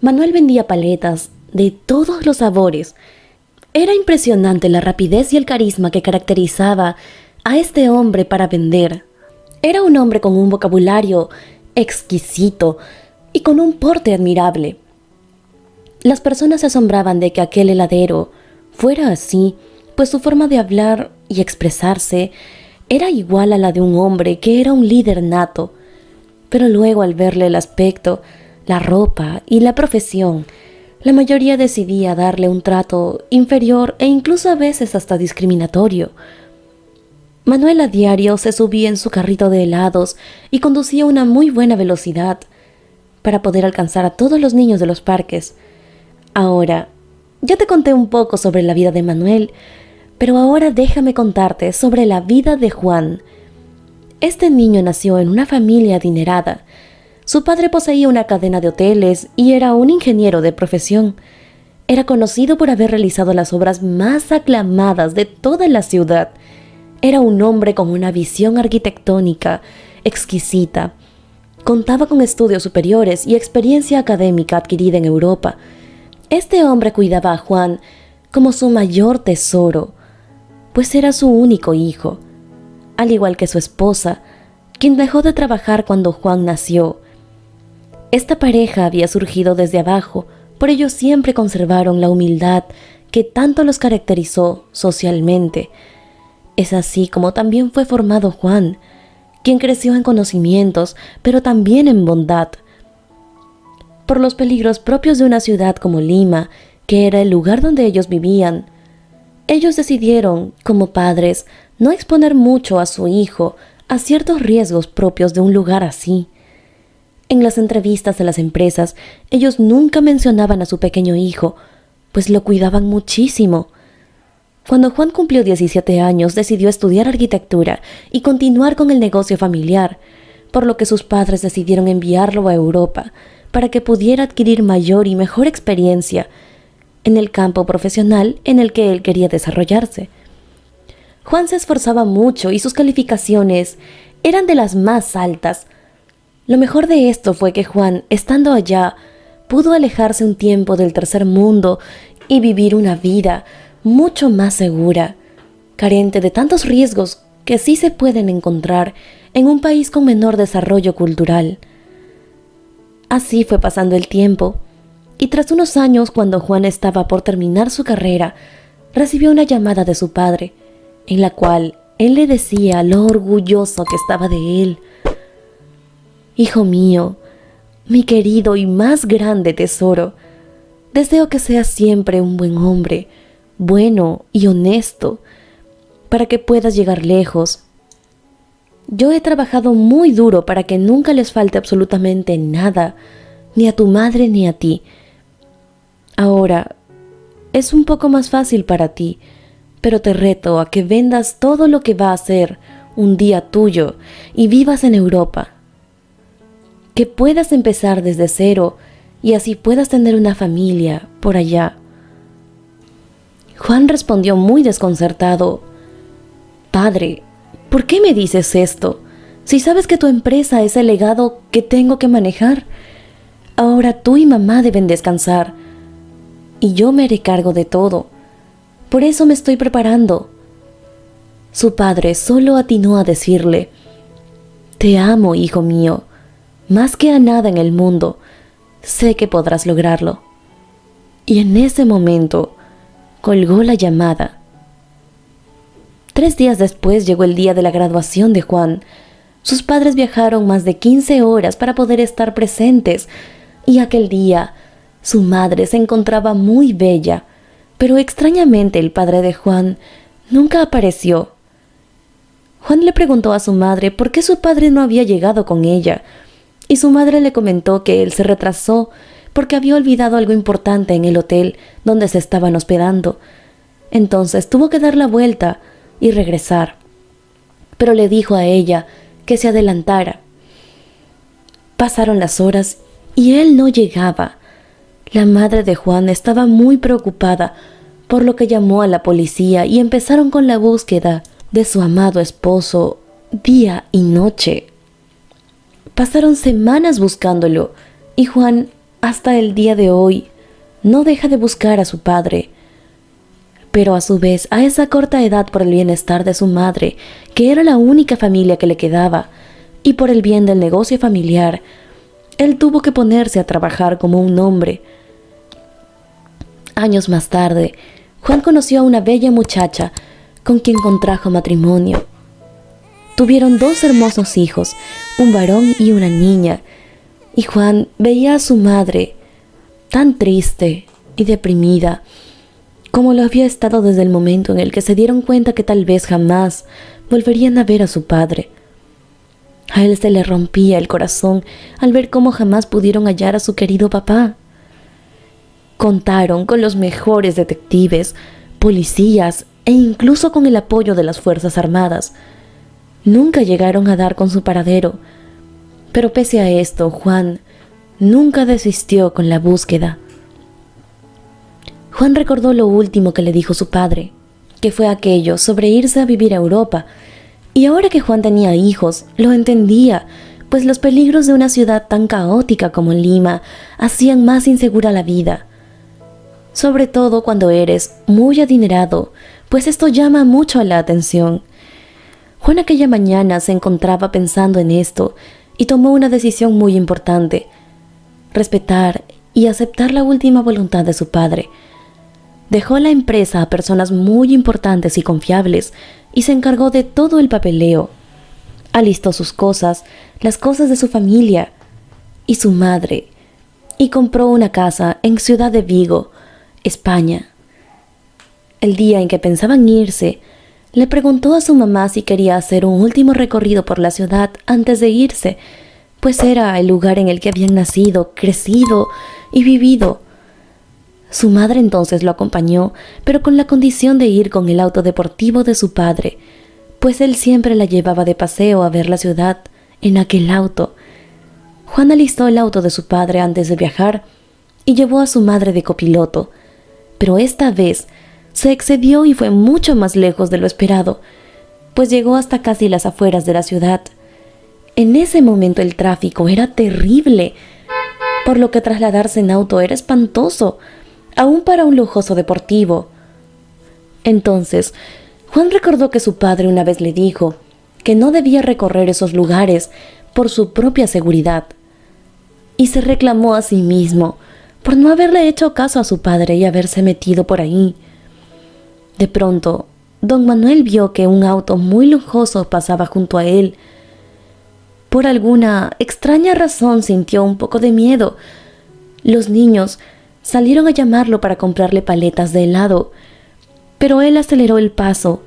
Manuel vendía paletas de todos los sabores. Era impresionante la rapidez y el carisma que caracterizaba a este hombre para vender. Era un hombre con un vocabulario exquisito y con un porte admirable. Las personas se asombraban de que aquel heladero fuera así, pues su forma de hablar y expresarse era igual a la de un hombre que era un líder nato. Pero luego, al verle el aspecto, la ropa y la profesión, la mayoría decidía darle un trato inferior e incluso a veces hasta discriminatorio. Manuel a diario se subía en su carrito de helados y conducía a una muy buena velocidad para poder alcanzar a todos los niños de los parques. Ahora, ya te conté un poco sobre la vida de Manuel, pero ahora déjame contarte sobre la vida de Juan. Este niño nació en una familia adinerada. Su padre poseía una cadena de hoteles y era un ingeniero de profesión. Era conocido por haber realizado las obras más aclamadas de toda la ciudad. Era un hombre con una visión arquitectónica exquisita. Contaba con estudios superiores y experiencia académica adquirida en Europa. Este hombre cuidaba a Juan como su mayor tesoro, pues era su único hijo, al igual que su esposa, quien dejó de trabajar cuando Juan nació. Esta pareja había surgido desde abajo, por ello siempre conservaron la humildad que tanto los caracterizó socialmente. Es así como también fue formado Juan, quien creció en conocimientos, pero también en bondad. Por los peligros propios de una ciudad como Lima, que era el lugar donde ellos vivían, ellos decidieron, como padres, no exponer mucho a su hijo a ciertos riesgos propios de un lugar así. En las entrevistas de las empresas, ellos nunca mencionaban a su pequeño hijo, pues lo cuidaban muchísimo. Cuando Juan cumplió 17 años, decidió estudiar arquitectura y continuar con el negocio familiar, por lo que sus padres decidieron enviarlo a Europa para que pudiera adquirir mayor y mejor experiencia en el campo profesional en el que él quería desarrollarse. Juan se esforzaba mucho y sus calificaciones eran de las más altas. Lo mejor de esto fue que Juan, estando allá, pudo alejarse un tiempo del tercer mundo y vivir una vida mucho más segura, carente de tantos riesgos que sí se pueden encontrar en un país con menor desarrollo cultural. Así fue pasando el tiempo, y tras unos años, cuando Juan estaba por terminar su carrera, recibió una llamada de su padre, en la cual él le decía lo orgulloso que estaba de él. «Hijo mío, mi querido y más grande tesoro, deseo que seas siempre un buen hombre, bueno y honesto, para que puedas llegar lejos. Yo he trabajado muy duro para que nunca les falte absolutamente nada, ni a tu madre ni a ti. Ahora, es un poco más fácil para ti, pero te reto a que vendas todo lo que va a ser un día tuyo y vivas en Europa. Que puedas empezar desde cero y así puedas tener una familia por allá». Juan respondió muy desconcertado: «Padre, ¿por qué me dices esto? Si sabes que tu empresa es el legado que tengo que manejar. Ahora tú y mamá deben descansar, y yo me haré cargo de todo. Por eso me estoy preparando». Su padre solo atinó a decirle: «Te amo, hijo mío, más que a nada en el mundo. Sé que podrás lograrlo». Y en ese momento colgó la llamada. 3 días después llegó el día de la graduación de Juan. Sus padres viajaron más de 15 horas para poder estar presentes, y aquel día su madre se encontraba muy bella, pero extrañamente el padre de Juan nunca apareció. Juan le preguntó a su madre por qué su padre no había llegado con ella, y su madre le comentó que él se retrasó porque había olvidado algo importante en el hotel donde se estaban hospedando. Entonces tuvo que dar la vuelta y regresar, pero le dijo a ella que se adelantara. Pasaron las horas y él no llegaba. La madre de Juan estaba muy preocupada, por lo que llamó a la policía y empezaron con la búsqueda de su amado esposo día y noche. Pasaron semanas buscándolo y Juan hasta el día de hoy no deja de buscar a su padre. Pero a su vez, a esa corta edad, por el bienestar de su madre, que era la única familia que le quedaba, y por el bien del negocio familiar, él tuvo que ponerse a trabajar como un hombre. Años más tarde, Juan conoció a una bella muchacha con quien contrajo matrimonio. Tuvieron 2 hermosos hijos, un varón y una niña, y Juan veía a su madre tan triste y deprimida como lo había estado desde el momento en el que se dieron cuenta que tal vez jamás volverían a ver a su padre. A él se le rompía el corazón al ver cómo jamás pudieron hallar a su querido papá. Contaron con los mejores detectives, policías e incluso con el apoyo de las Fuerzas Armadas. Nunca llegaron a dar con su paradero, pero pese a esto, Juan nunca desistió con la búsqueda. Juan recordó lo último que le dijo su padre, que fue aquello sobre irse a vivir a Europa, y ahora que Juan tenía hijos, lo entendía, pues los peligros de una ciudad tan caótica como Lima hacían más insegura la vida. Sobre todo cuando eres muy adinerado, pues esto llama mucho la atención. Juan aquella mañana se encontraba pensando en esto y tomó una decisión muy importante: respetar y aceptar la última voluntad de su padre. Dejó la empresa a personas muy importantes y confiables y se encargó de todo el papeleo. Alistó sus cosas, las cosas de su familia y su madre, y compró una casa en Ciudad de Vigo, España. El día en que pensaban irse, le preguntó a su mamá si quería hacer un último recorrido por la ciudad antes de irse, pues era el lugar en el que habían nacido, crecido y vivido. Su madre entonces lo acompañó, pero con la condición de ir con el auto deportivo de su padre, pues él siempre la llevaba de paseo a ver la ciudad en aquel auto. Juan alistó el auto de su padre antes de viajar y llevó a su madre de copiloto, pero esta vez se excedió y fue mucho más lejos de lo esperado, pues llegó hasta casi las afueras de la ciudad. En ese momento el tráfico era terrible, por lo que trasladarse en auto era espantoso, aún para un lujoso deportivo. Entonces, Juan recordó que su padre una vez le dijo que no debía recorrer esos lugares por su propia seguridad, y se reclamó a sí mismo por no haberle hecho caso a su padre y haberse metido por ahí. De pronto, don Manuel vio que un auto muy lujoso pasaba junto a él. Por alguna extraña razón sintió un poco de miedo. Los niños salieron a llamarlo para comprarle paletas de helado, pero él aceleró el paso,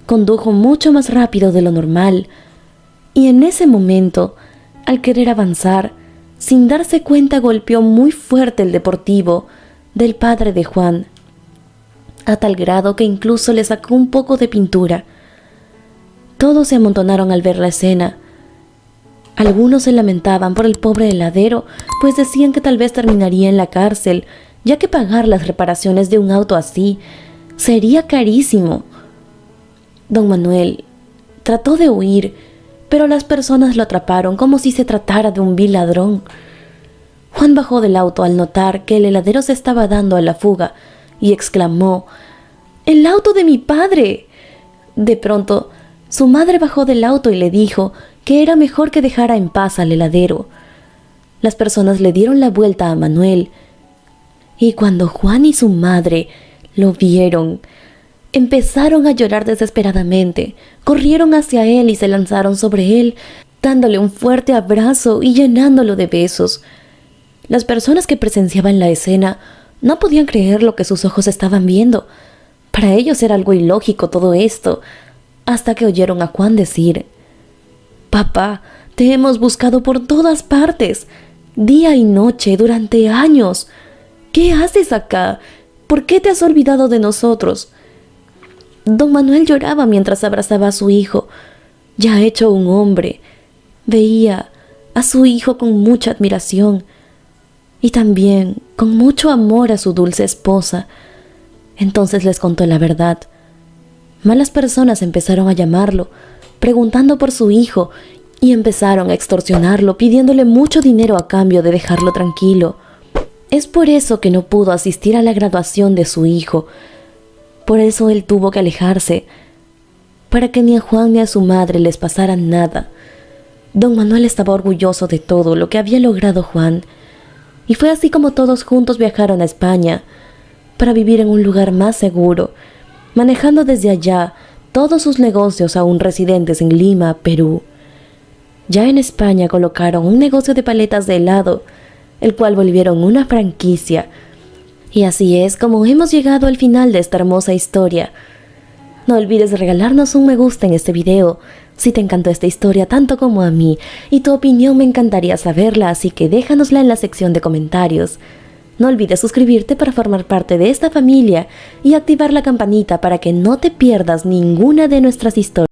condujo mucho más rápido de lo normal, y en ese momento, al querer avanzar, sin darse cuenta golpeó muy fuerte el deportivo del padre de Juan, a tal grado que incluso le sacó un poco de pintura. Todos se amontonaron al ver la escena. Algunos se lamentaban por el pobre heladero, pues decían que tal vez terminaría en la cárcel, ya que pagar las reparaciones de un auto así sería carísimo. Don Manuel trató de huir, pero las personas lo atraparon como si se tratara de un vil ladrón. Juan bajó del auto al notar que el heladero se estaba dando a la fuga y exclamó: ¡El auto de mi padre! De pronto, su madre bajó del auto y le dijo que era mejor que dejara en paz al heladero. Las personas le dieron la vuelta a Manuel, y cuando Juan y su madre lo vieron, empezaron a llorar desesperadamente. Corrieron hacia él y se lanzaron sobre él, dándole un fuerte abrazo y llenándolo de besos. Las personas que presenciaban la escena no podían creer lo que sus ojos estaban viendo. Para ellos era algo ilógico todo esto, hasta que oyeron a Juan decir: «Papá, te hemos buscado por todas partes, día y noche, durante años. ¿Qué haces acá? ¿Por qué te has olvidado de nosotros?». Don Manuel lloraba mientras abrazaba a su hijo, ya hecho un hombre. Veía a su hijo con mucha admiración y también con mucho amor a su dulce esposa. Entonces les contó la verdad. Malas personas empezaron a llamarlo, preguntando por su hijo, y empezaron a extorsionarlo, pidiéndole mucho dinero a cambio de dejarlo tranquilo. Es por eso que no pudo asistir a la graduación de su hijo. Por eso él tuvo que alejarse, para que ni a Juan ni a su madre les pasara nada. Don Manuel estaba orgulloso de todo lo que había logrado Juan, y fue así como todos juntos viajaron a España, para vivir en un lugar más seguro, manejando desde allá todos sus negocios aún residentes en Lima, Perú. Ya en España colocaron un negocio de paletas de helado, el cual volvieron una franquicia. Y así es como hemos llegado al final de esta hermosa historia. No olvides regalarnos un me gusta en este video si te encantó esta historia tanto como a mí, y tu opinión me encantaría saberla, así que déjanosla en la sección de comentarios. No olvides suscribirte para formar parte de esta familia y activar la campanita para que no te pierdas ninguna de nuestras historias.